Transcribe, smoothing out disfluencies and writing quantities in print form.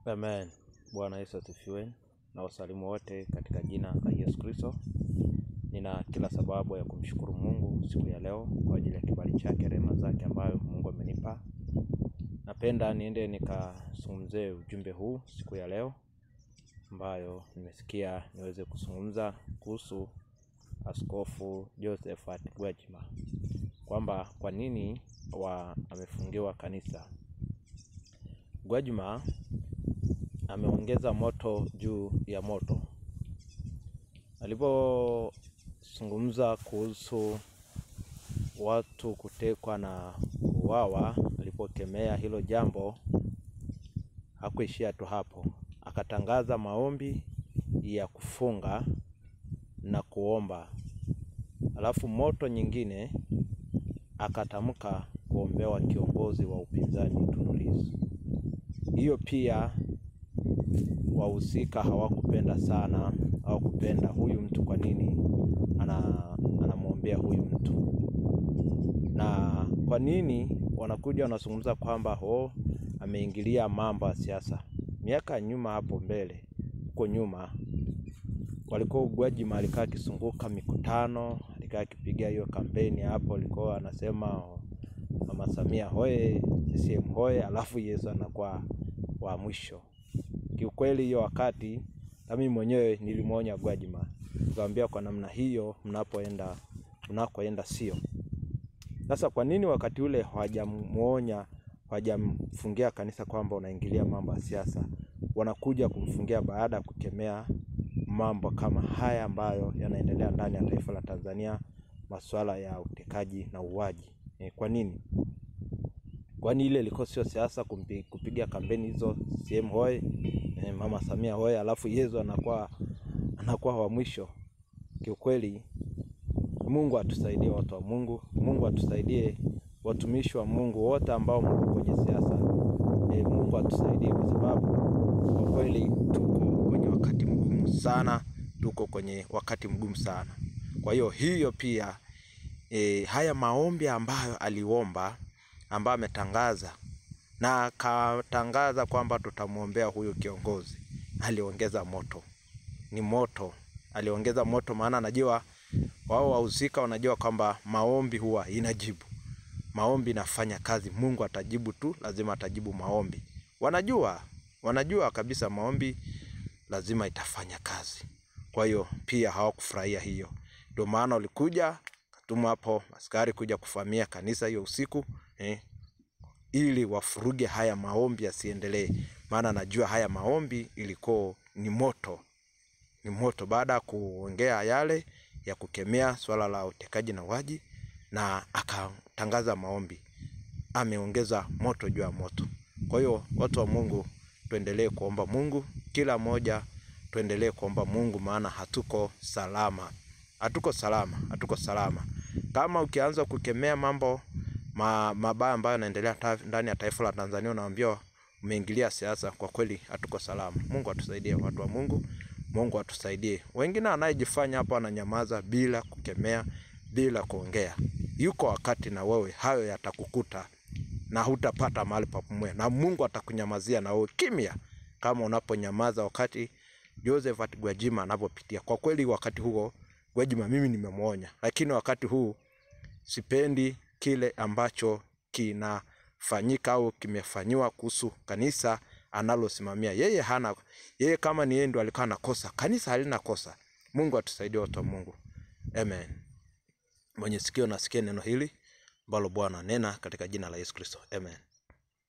Amen. Bwana Yesu asifiwe. Na wasalimu wote katika jina la Yesu Kristo. Nina kila sababu ya kumshukuru Mungu siku ya leo kwa ajili ya kibali chake, rehema zake ambayo Mungu amenipa. Napenda niende nikazungumzie ujumbe huu siku ya leo ambayo nimesikia niweze kuzungumza kuhusu Askofu Josephat Gwajima, kwamba kwa nini amefungiwa kanisa. Gwajima ameongeza moto juu ya moto. Alipozungumza kuhusu watu kutekwa na kuuawa, alipokemea hilo jambo, hakuishia tu hapo. Akatangaza maombi ya kufunga na kuomba. Alafu moto nyingine akatamka kuombewa kiongozi wa upinzani Tundu Lissu. Hiyo pia wahusika hawakupenda sana, hawakupenda huyu mtu kwa nini anamwombea huyu mtu. Na kwa nini wanakuja wanazungumza kwamba ameingilia mambo ya siasa. Miaka nyuma hapo mbele, huko nyuma, walikuwa Gwajima alikaa akisunguka mikutano, alikaa akipiga hiyo kampeni hapo, alikuwa anasema Mama Samia hoye, CCM hoye, alafu Yesu anakuwa wa mwisho. Kiukweli hiyo wakati mimi mwenyewe nilimuonya Gwajima, nikamwambia kwa namna hiyo mnakoenda sio. Sasa kwa nini wakati ule hawajamuonya, hawajamfungia kanisa kwamba unaingilia mambo ya siasa, wanakuja kumfungia baada ya kukemea mambo kama haya ambayo yanaendelea ndani ya taifa la Tanzania, masuala ya utekaji na uwaji? Kwa nini? Kwani ile ilikuwa sio siasa kupiga kampeni hizo CCM hoye, Mama Samia hoye, alafu Yesu anakuwa wa mwisho? Kiukweli Mungu atusaidie watu wa Mungu. Mungu atusaidie watumishi wa Mungu wote ambao mko kwenye siasa. Mungu atusaidie kwa sababu kwa kweli tuko kwenye wakati mgumu sana. Kwa hiyo pia haya maombi ambayo aliomba, ambayo ametangaza na akatangaza kwamba tutamuombea huyo kiongozi, aliongeza moto. Ni moto. Aliongeza moto maana anajua wao wahusika wanajua kwamba maombi huwa inajibu. Maombi inafanya kazi. Mungu atajibu tu, lazima atajibu maombi. Wanajua kabisa maombi lazima itafanya kazi. Kwa hiyo pia hawakufurahia hiyo. Ndio maana walikuja katuma hapo askari kuja kuvamia kanisa hiyo usiku, ili wafuruge haya maombi yasiendelee. Maana najua haya maombi ilikuwa ni moto. Ni moto baada ya kuongea yale ya kukemea swala la utekaji na uwaji, na akatangaza maombi. Ameongeza moto juu ya moto. Kwa hiyo watu wa Mungu, tuendelee kuomba Mungu. Kila moja tuendelee kuomba Mungu, maana hatuko salama. Hatuko salama. Kama ukianza kukemea mambo mabaya ambayo yanaendelea ndani ya taifa la Tanzania, unaambiwa umeingilia siasa, kwa kweli hatuko salama. Mungu atusaidie watu wa Mungu. Mungu atusaidie. Wengine anayejifanya hapo ananyamaza bila kukemea, bila kuongea. Yuko wakati na wewe hayo yatakukuta na hutapata mahali pa kupumua. Na Mungu atakunyamazia na wewe kimya kama unaponyamaza wakati Josephat Gwajima anapopitia. Kwa kweli wakati huo Gwajima mimi nimemuonya, lakini wakati huu sipendi kile ambacho kinafanyika au kimefanywa kuhusu kanisa analosimamia. Yeye kama ni yeye ndo alikuwa anakosa, kanisa halina kosa. Mungu atusaidie watu wa Mungu. Amen. Mwenye sikio na sikie neno hili ambalo Bwana anena katika jina la Yesu Kristo. Amen.